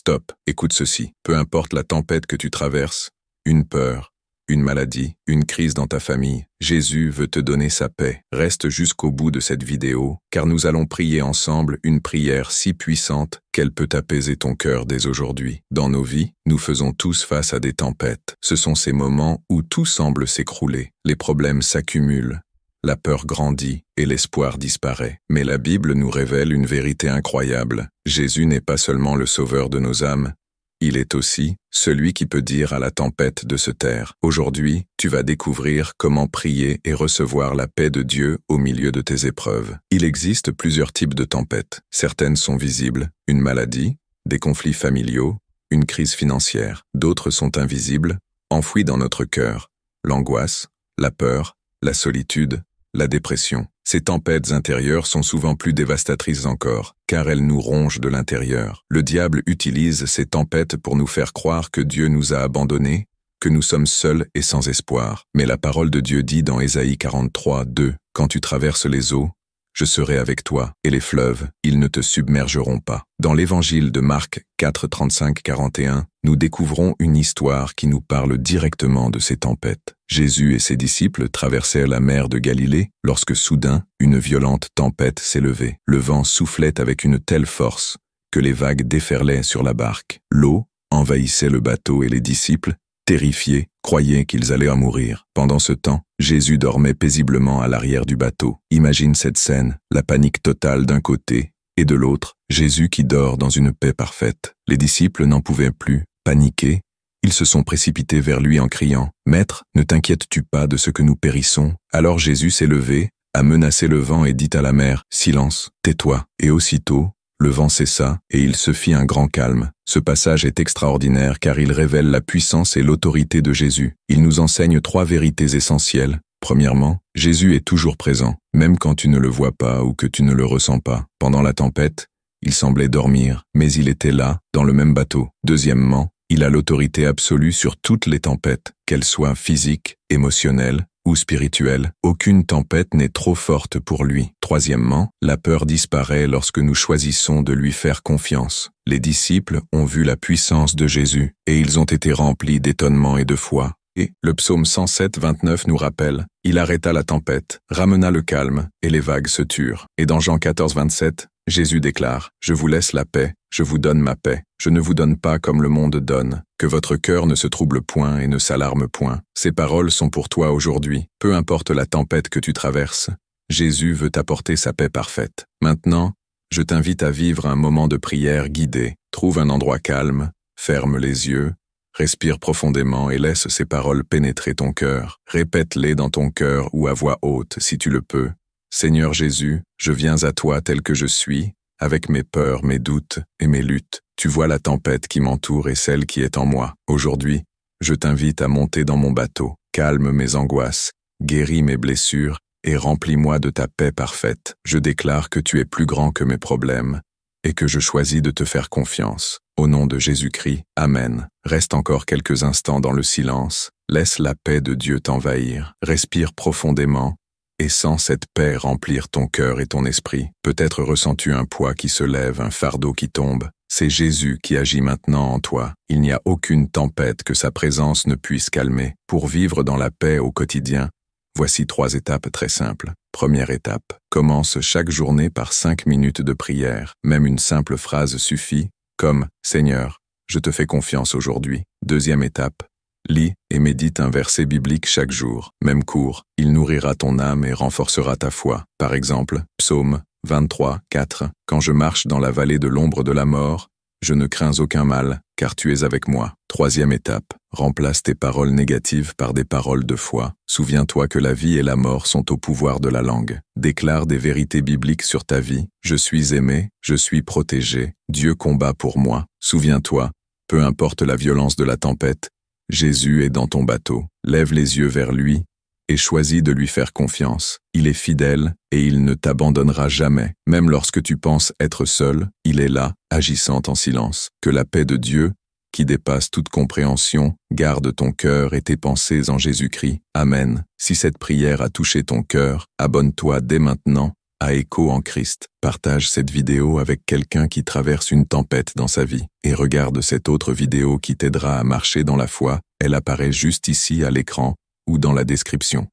Stop, écoute ceci. Peu importe la tempête que tu traverses, une peur, une maladie, une crise dans ta famille, Jésus veut te donner sa paix. Reste jusqu'au bout de cette vidéo, car nous allons prier ensemble une prière si puissante qu'elle peut apaiser ton cœur dès aujourd'hui. Dans nos vies, nous faisons tous face à des tempêtes. Ce sont ces moments où tout semble s'écrouler, les problèmes s'accumulent, la peur grandit et l'espoir disparaît. Mais la Bible nous révèle une vérité incroyable. Jésus n'est pas seulement le sauveur de nos âmes, il est aussi celui qui peut dire à la tempête de se taire. Aujourd'hui, tu vas découvrir comment prier et recevoir la paix de Dieu au milieu de tes épreuves. Il existe plusieurs types de tempêtes. Certaines sont visibles, une maladie, des conflits familiaux, une crise financière. D'autres sont invisibles, enfouies dans notre cœur, l'angoisse, la peur, la solitude, la dépression. Ces tempêtes intérieures sont souvent plus dévastatrices encore, car elles nous rongent de l'intérieur. Le diable utilise ces tempêtes pour nous faire croire que Dieu nous a abandonnés, que nous sommes seuls et sans espoir. Mais la parole de Dieu dit dans Ésaïe 43, 2, « Quand tu traverses les eaux, je serai avec toi, et les fleuves, ils ne te submergeront pas. » Dans l'évangile de Marc 4, 35, 41, nous découvrons une histoire qui nous parle directement de ces tempêtes. Jésus et ses disciples traversèrent la mer de Galilée lorsque soudain, une violente tempête s'est levée. Le vent soufflait avec une telle force que les vagues déferlaient sur la barque. L'eau envahissait le bateau et les disciples, terrifiés, croyaient qu'ils allaient en mourir. Pendant ce temps, Jésus dormait paisiblement à l'arrière du bateau. Imagine cette scène, la panique totale d'un côté, et de l'autre, Jésus qui dort dans une paix parfaite. Les disciples n'en pouvaient plus, paniqués, ils se sont précipités vers lui en criant « Maître, ne t'inquiètes-tu pas de ce que nous périssons ?» Alors Jésus s'est levé, a menacé le vent et dit à la mer « Silence, tais-toi » et aussitôt, le vent cessa et il se fit un grand calme. Ce passage est extraordinaire car il révèle la puissance et l'autorité de Jésus. Il nous enseigne 3 vérités essentielles. Premièrement, Jésus est toujours présent, même quand tu ne le vois pas ou que tu ne le ressens pas. Pendant la tempête, il semblait dormir, mais il était là, dans le même bateau. Deuxièmement, il a l'autorité absolue sur toutes les tempêtes, qu'elles soient physiques, émotionnelles ou spirituelles. Aucune tempête n'est trop forte pour lui. Troisièmement, la peur disparaît lorsque nous choisissons de lui faire confiance. Les disciples ont vu la puissance de Jésus et ils ont été remplis d'étonnement et de foi. Et le psaume 107, 29 nous rappelle « Il arrêta la tempête, ramena le calme, et les vagues se turent. » Et dans Jean 14, 27, Jésus déclare « Je vous laisse la paix, je vous donne ma paix. Je ne vous donne pas comme le monde donne. Que votre cœur ne se trouble point et ne s'alarme point. » Ces paroles sont pour toi aujourd'hui. Peu importe la tempête que tu traverses, Jésus veut t'apporter sa paix parfaite. Maintenant, je t'invite à vivre un moment de prière guidé. Trouve un endroit calme, ferme les yeux, respire profondément et laisse ces paroles pénétrer ton cœur. Répète-les dans ton cœur ou à voix haute si tu le peux. Seigneur Jésus, je viens à toi tel que je suis, avec mes peurs, mes doutes et mes luttes. Tu vois la tempête qui m'entoure et celle qui est en moi. Aujourd'hui, je t'invite à monter dans mon bateau. Calme mes angoisses, guéris mes blessures et remplis-moi de ta paix parfaite. Je déclare que tu es plus grand que mes problèmes et que je choisis de te faire confiance. Au nom de Jésus-Christ, Amen. Reste encore quelques instants dans le silence. Laisse la paix de Dieu t'envahir. Respire profondément et sens cette paix remplir ton cœur et ton esprit. Peut-être ressens-tu un poids qui se lève, un fardeau qui tombe. C'est Jésus qui agit maintenant en toi. Il n'y a aucune tempête que sa présence ne puisse calmer. Pour vivre dans la paix au quotidien, voici 3 étapes très simples. Première étape, commence chaque journée par 5 minutes de prière. Même une simple phrase suffit, comme « Seigneur, je te fais confiance aujourd'hui ». Deuxième étape, lis et médite un verset biblique chaque jour. Même court, il nourrira ton âme et renforcera ta foi. Par exemple, Psaume 23, 4. « Quand je marche dans la vallée de l'ombre de la mort, je ne crains aucun mal, car tu es avec moi. » Troisième étape, remplace tes paroles négatives par des paroles de foi. Souviens-toi que la vie et la mort sont au pouvoir de la langue. Déclare des vérités bibliques sur ta vie. Je suis aimé, je suis protégé, Dieu combat pour moi. Souviens-toi, peu importe la violence de la tempête, Jésus est dans ton bateau. Lève les yeux vers lui et choisis de lui faire confiance. Il est fidèle et il ne t'abandonnera jamais. Même lorsque tu penses être seul, il est là, agissant en silence. Que la paix de Dieu, qui dépasse toute compréhension, garde ton cœur et tes pensées en Jésus-Christ. Amen. Si cette prière a touché ton cœur, abonne-toi dès maintenant à Écho en Christ. Partage cette vidéo avec quelqu'un qui traverse une tempête dans sa vie et regarde cette autre vidéo qui t'aidera à marcher dans la foi. Elle apparaît juste ici à l'écran ou dans la description.